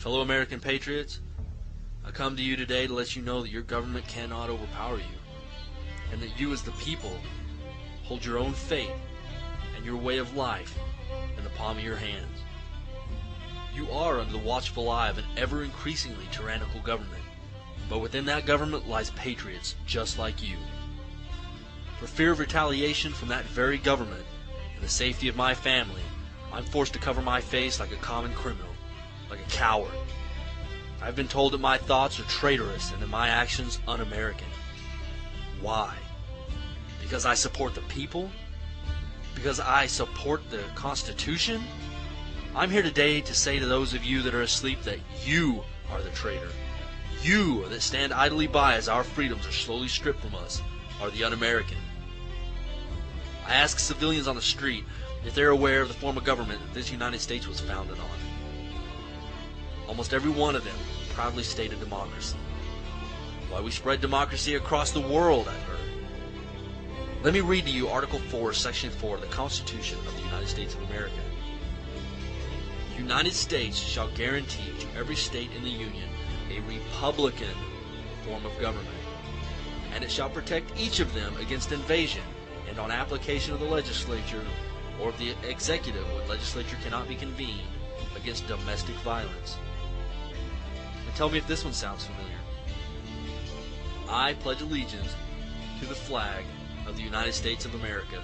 Fellow American patriots, I come to you today to let you know that your government cannot overpower you, and that you as the people hold your own fate and your way of life in the palm of your hands. You are under the watchful eye of an ever-increasingly tyrannical government, but within that government lies patriots just like you. For fear of retaliation from that very government and the safety of my family, I'm forced to cover my face like a common criminal, like a coward. I've been told that my thoughts are traitorous and that my actions un-American. Why? Because I support the people? Because I support the Constitution? I'm here today to say to those of you that are asleep that you are the traitor. You that stand idly by as our freedoms are slowly stripped from us are the un-American. I ask civilians on the street if they're aware of the form of government that this United States was founded on. Almost every one of them proudly stated democracy. Why, we spread democracy across the world, I've heard. Let me read to you Article 4, Section 4 of the Constitution of the United States of America. The United States shall guarantee to every state in the Union a republican form of government, and it shall protect each of them against invasion and on application of the legislature or of the executive when legislature cannot be convened against domestic violence. And tell me if this one sounds familiar. I pledge allegiance to the flag of the United States of America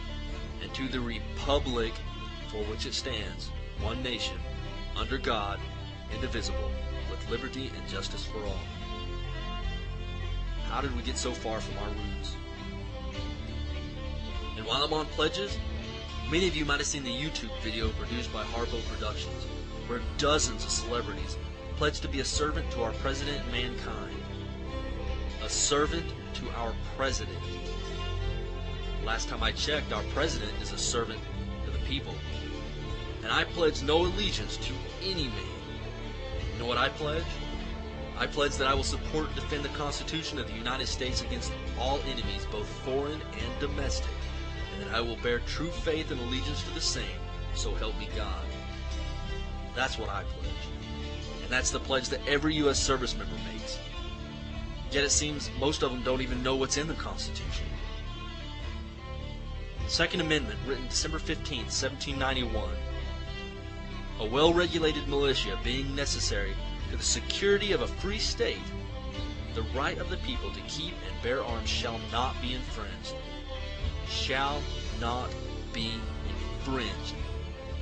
and to the republic for which it stands, one nation, under God, indivisible, with liberty and justice for all. How did we get so far from our roots? And while I'm on pledges, many of you might have seen the YouTube video produced by Harpo Productions, where dozens of celebrities pledged to be a servant to our president and mankind. A servant to our president. Last time I checked, our president is a servant to the people. And I pledge no allegiance to any man. You know what I pledge? I pledge that I will support and defend the Constitution of the United States against all enemies, both foreign and domestic, and that I will bear true faith and allegiance to the same, so help me God. That's what I pledge. And that's the pledge that every U.S. service member makes. Yet it seems most of them don't even know what's in the Constitution. Second Amendment, written December 15, 1791. A well-regulated militia being necessary to the security of a free state, the right of the people to keep and bear arms shall not be infringed. Shall not be infringed.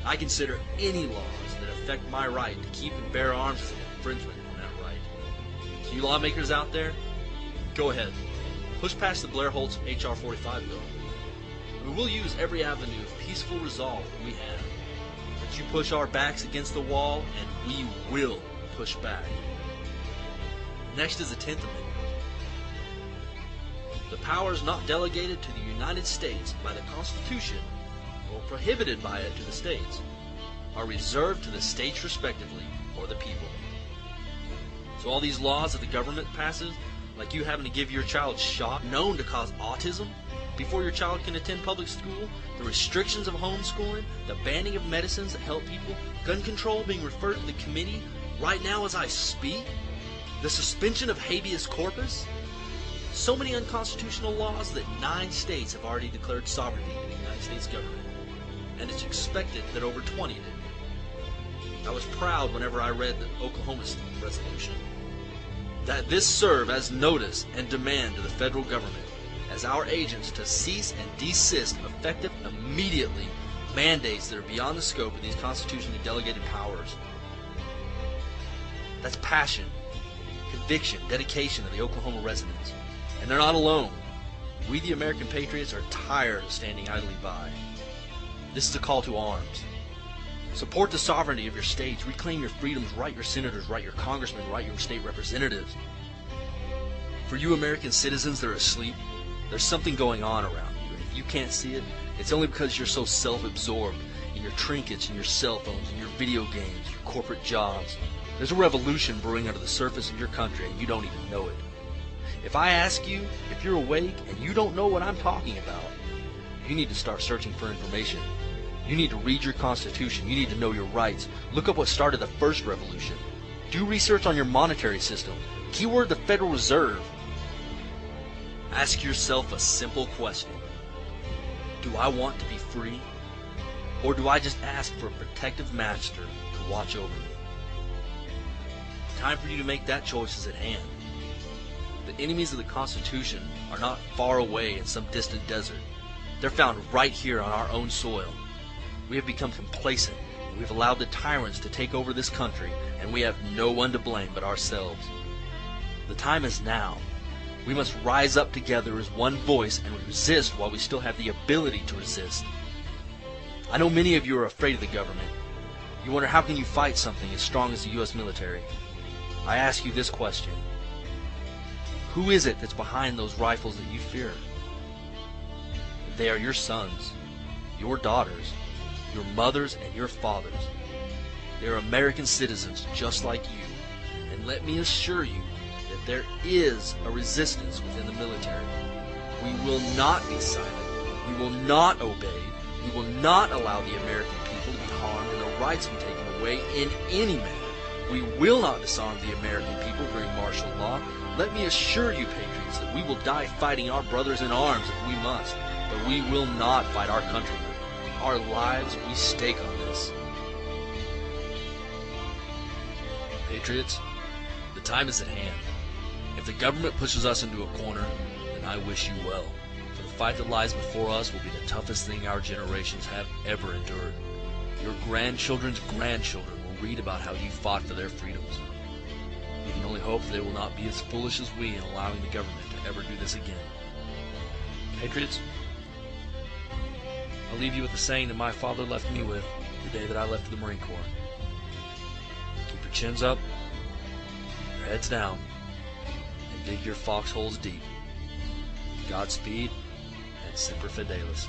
I consider any laws that affect my right to keep and bear arms as an infringement on that right. So you lawmakers out there, go ahead. Push past the Blair Holtz H.R. 45 bill. We will use every avenue of peaceful resolve that we have. But you push our backs against the wall, and we will push back. Next is the 10th Amendment. The powers not delegated to the United States by the Constitution or prohibited by it to the states are reserved to the states respectively or the people. So all these laws that the government passes, like you having to give your child shot known to cause autism before your child can attend public school, the restrictions of homeschooling, the banning of medicines that help people, gun control being referred to the committee right now as I speak, the suspension of habeas corpus, so many unconstitutional laws that 9 states have already declared sovereignty in the United States government, and it's expected that over 20 did. I was proud whenever I read the Oklahoma resolution, that this serve as notice and demand to the federal government as our agents to cease and desist effective immediately mandates that are beyond the scope of these constitutionally delegated powers. That's passion, conviction, dedication of the Oklahoma residents. And they're not alone. We, the American patriots, are tired of standing idly by. This is a call to arms. Support the sovereignty of your states. Reclaim your freedoms. Write your senators. Write your congressmen. Write your state representatives. For you American citizens that are asleep, there's something going on around you. And if you can't see it, it's only because you're so self-absorbed in your trinkets and your cell phones and your video games, your corporate jobs. There's a revolution brewing under the surface of your country and you don't even know it. If I ask you if you're awake and you don't know what I'm talking about, you need to start searching for information. You need to read your Constitution. You need to know your rights. Look up what started the first revolution. Do research on your monetary system. Keyword the Federal Reserve. Ask yourself a simple question. Do I want to be free? Or do I just ask for a protective master to watch over me? The time for you to make that choice is at hand. The enemies of the Constitution are not far away in some distant desert. They're found right here on our own soil. We have become complacent. We've allowed the tyrants to take over this country, and we have no one to blame but ourselves. The time is now. We must rise up together as one voice and resist while we still have the ability to resist. I know many of you are afraid of the government. You wonder, how can you fight something as strong as the U.S. military? I ask you this question. Who is it that's behind those rifles that you fear? They are your sons, your daughters, your mothers, and your fathers. They are American citizens just like you. And let me assure you that there is a resistance within the military. We will not be silent. We will not obey. We will not allow the American people to be harmed and their rights to be taken away in any manner. We will not disarm the American people during martial law. Let me assure you, patriots, that we will die fighting our brothers in arms if we must, but we will not fight our countrymen. Our lives we stake on this. Patriots, the time is at hand. If the government pushes us into a corner, then I wish you well. For the fight that lies before us will be the toughest thing our generations have ever endured. Your grandchildren's grandchildren will read about how you fought for their freedoms. We can only hope that they will not be as foolish as we in allowing the government to ever do this again. Patriots, I'll leave you with the saying that my father left me with the day that I left the Marine Corps. Keep your chins up, your heads down, and dig your foxholes deep. Godspeed, and Semper Fidelis.